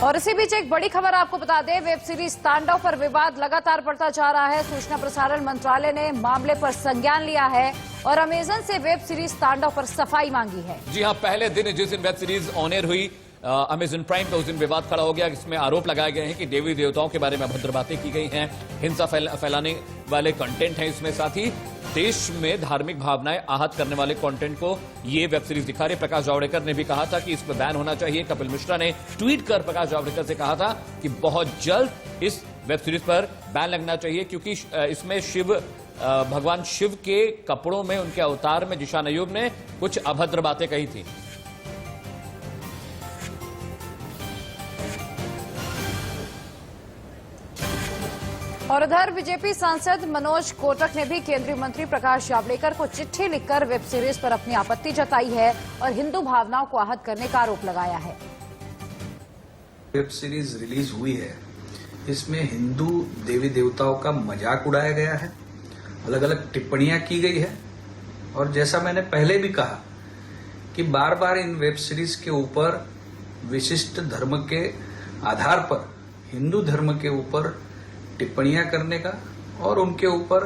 और इसी बीच एक बड़ी खबर आपको बता दें, वेब सीरीज तांडव पर विवाद लगातार बढ़ता जा रहा है। सूचना प्रसारण मंत्रालय ने मामले पर संज्ञान लिया है और अमेजन से वेब सीरीज तांडव पर सफाई मांगी है। जी हां, पहले दिन जिस दिन वेब सीरीज ऑन एयर हुई अमेजन प्राइम पे, उस दिन विवाद खड़ा हो गया। इसमें आरोप लगाए गए हैं कि देवी देवताओं के बारे में अभद्र बातें की गई हैं, हिंसा फैलाने वाले कंटेंट हैं इसमें, साथ ही देश में धार्मिक भावनाएं आहत करने वाले कंटेंट को ये वेब सीरीज दिखा रही। प्रकाश जावड़ेकर ने भी कहा था कि इस पर बैन होना चाहिए। कपिल मिश्रा ने ट्वीट कर प्रकाश जावड़ेकर से कहा था कि बहुत जल्द इस वेब सीरीज पर बैन लगना चाहिए, क्योंकि इसमें भगवान शिव के कपड़ों में, उनके अवतार में जिशान अय्यूब ने कुछ अभद्र बातें कही थी। और उधर बीजेपी सांसद मनोज कोटक ने भी केंद्रीय मंत्री प्रकाश जावड़ेकर को चिट्ठी लिखकर वेब सीरीज पर अपनी आपत्ति जताई है और हिंदू भावनाओं को आहत करने का आरोप लगाया है। वेब सीरीज रिलीज हुई है, इसमें हिंदू देवी देवताओं का मजाक उड़ाया गया है, अलग अलग टिप्पणियां की गई है। और जैसा मैंने पहले भी कहा कि बार बार इन वेब सीरीज के ऊपर विशिष्ट धर्म के आधार पर हिंदू धर्म के ऊपर टिप्पणियां करने का और उनके ऊपर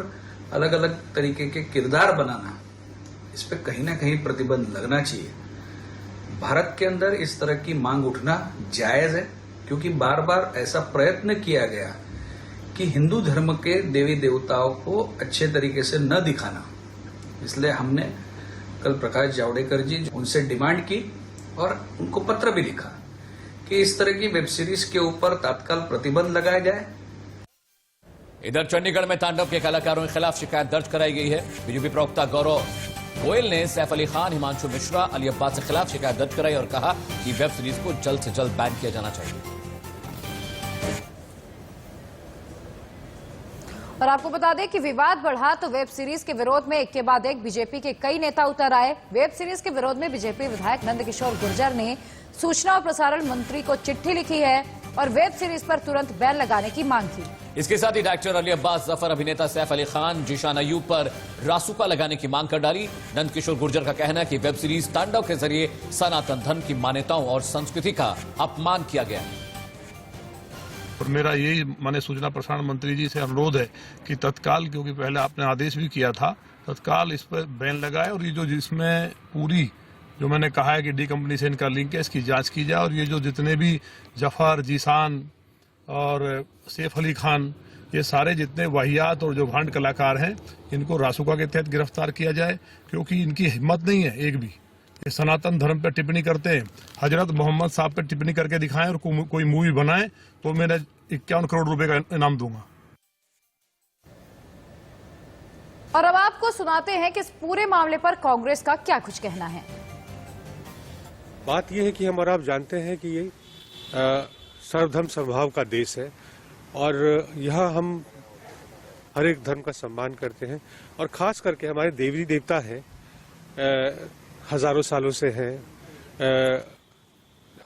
अलग अलग तरीके के किरदार बनाना, इस पे कहीं ना कहीं प्रतिबंध लगना चाहिए। भारत के अंदर इस तरह की मांग उठना जायज है, क्योंकि बार बार ऐसा प्रयत्न किया गया कि हिंदू धर्म के देवी देवताओं को अच्छे तरीके से न दिखाना। इसलिए हमने कल प्रकाश जावड़ेकर जी उनसे डिमांड की और उनको पत्र भी लिखा कि इस तरह की वेब सीरीज के ऊपर तत्काल प्रतिबंध लगाया जाए। इधर चंडीगढ़ में तांडव के कलाकारों के खिलाफ शिकायत दर्ज कराई गई है। बीजेपी प्रवक्ता गौरव गोयल ने सैफ अली खान, हिमांशु मिश्रा, अली अब्बास के खिलाफ शिकायत दर्ज कराई और कहा कि वेब सीरीज को जल्द से जल्द बैन किया जाना चाहिए। और आपको बता दें कि विवाद बढ़ा तो वेब सीरीज के विरोध में एक के बाद एक बीजेपी के कई नेता उतर आए। वेब सीरीज के विरोध में बीजेपी विधायक नंदकिशोर गुर्जर ने सूचना और प्रसारण मंत्री को चिट्ठी लिखी है और वेब सीरीज पर तुरंत बैन लगाने की मांग की। इसके साथ ही डायरेक्टर अली अब्बास जफर, अभिनेता सैफ अली खान, जिशान अय्यूब पर रासुका लगाने की मांग कर डाली। नंदकिशोर गुर्जर का कहना है कि वेब सीरीज तांडव के जरिए सनातन धर्म की मान्यताओं और संस्कृति का अपमान किया गया है। और मेरा यही माने सूचना प्रसारण मंत्री जी से अनुरोध है कि तत्काल, क्योंकि पहले आपने आदेश भी किया था, तत्काल इस पर बैन लगाए और ये जो जिसमें पूरी जो मैंने कहा है कि डी कंपनी से इनका लिंक है, इसकी जांच की जाए और ये जो जितने भी जफर, जीशान और सैफ अली खान, ये सारे जितने वाहियात और जो भांड कलाकार हैं, इनको रासुका के तहत गिरफ्तार किया जाए, क्योंकि इनकी हिम्मत नहीं है एक भी। ये सनातन धर्म पर टिप्पणी करते हैं, हजरत मोहम्मद साहब पर टिप्पणी करके दिखाएं और कोई मूवी बनाए तो मैं 51 करोड़ रुपए का इनाम दूंगा। और अब आपको सुनाते हैं कि इस पूरे मामले पर कांग्रेस का क्या कुछ कहना है। बात यह है कि हम और आप जानते हैं कि ये सर्वधर्म सर्वभाव का देश है और यहाँ हम हर एक धर्म का सम्मान करते हैं और खास करके हमारे देवी देवता हैं, हजारों सालों से हैं।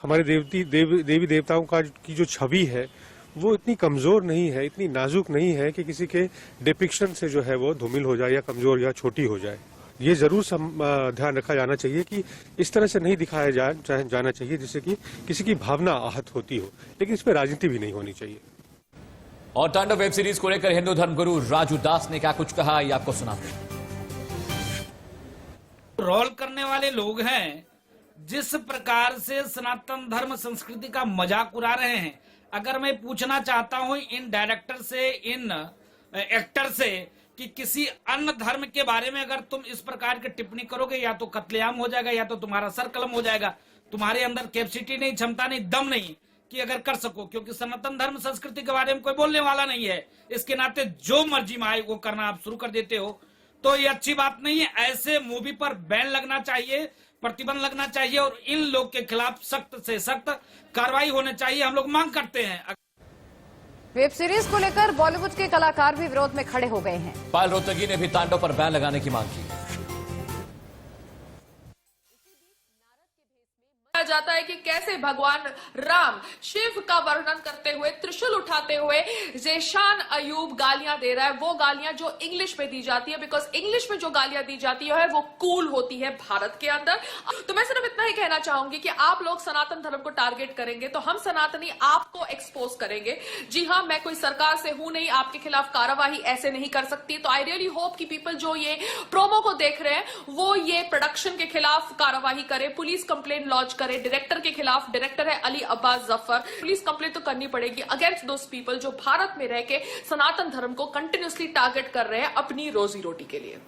हमारे देवी देवताओं की जो छवि है वो इतनी कमजोर नहीं है, इतनी नाजुक नहीं है कि किसी के डिपिक्शन से जो है वो धूमिल हो जाए या कमजोर या छोटी हो जाए। ये जरूर ध्यान रखा जाना चाहिए कि इस तरह से नहीं दिखाया जाना चाहिए जिससे कि किसी की भावना आहत होती हो, लेकिन इसमें राजनीति भी नहीं होनी चाहिए। और तांडव वेब सीरीज को लेकर हिंदू धर्मगुरु राजू दास ने क्या कुछ कहा, ये आपको सुनाते हैं। रोल करने वाले लोग हैं, जिस प्रकार से सनातन धर्म संस्कृति का मजाक उड़ा रहे हैं। अगर मैं पूछना चाहता हूं इन डायरेक्टर से, इन एक्टर से कि किसी अन्य धर्म के बारे में अगर तुम इस प्रकार की टिप्पणी करोगे, या तो कत्लेआम हो जाएगा या तो तुम्हारा सर कलम हो जाएगा। तुम्हारे अंदर कैपेसिटी नहीं, क्षमता नहीं, दम नहीं कि अगर कर सको, क्योंकि सनातन धर्म संस्कृति के बारे में कोई बोलने वाला नहीं है। इसके नाते जो मर्जी में आए वो करना आप शुरू कर देते हो, तो ये अच्छी बात नहीं है। ऐसे मूवी पर बैन लगना चाहिए, प्रतिबंध लगना चाहिए और इन लोग के खिलाफ सख्त से सख्त कार्रवाई होनी चाहिए, हम लोग मांग करते हैं। वेब सीरीज को लेकर बॉलीवुड के कलाकार भी विरोध में खड़े हो गए हैं। पायल रोहतगी ने भी तांडव पर बैन लगाने की मांग की। जाता है कि कैसे भगवान राम शिव का वर्णन करते हुए, त्रिशूल उठाते हुए ज़ेशान अयूब गालियां दे रहा है, वो गालियां जो इंग्लिश में दी जाती है, बिकॉज इंग्लिश में जो गालियां दी जाती है वो कूल होती है भारत के अंदर। तो मैं सिर्फ इतना ही कहना चाहूंगी कि आप लोग सनातन धर्म को टारगेट करेंगे तो हम सनातनी आपको एक्सपोज करेंगे। जी हाँ, मैं कोई सरकार से हूं नहीं, आपके खिलाफ कार्रवाई ऐसे नहीं कर सकती। तो आई रियली होप कि पीपल जो ये प्रोमो को देख रहे हैं वो ये प्रोडक्शन के खिलाफ कार्रवाई करे, पुलिस कंप्लेंट लॉन्च करे डायरेक्टर के खिलाफ। डायरेक्टर है अली अब्बास जफर। पुलिस कंप्लेंट तो करनी पड़ेगी अगेंस्ट दोस पीपल जो भारत में रह के सनातन धर्म को कंटिन्यूसली टारगेट कर रहे हैं अपनी रोजी रोटी के लिए।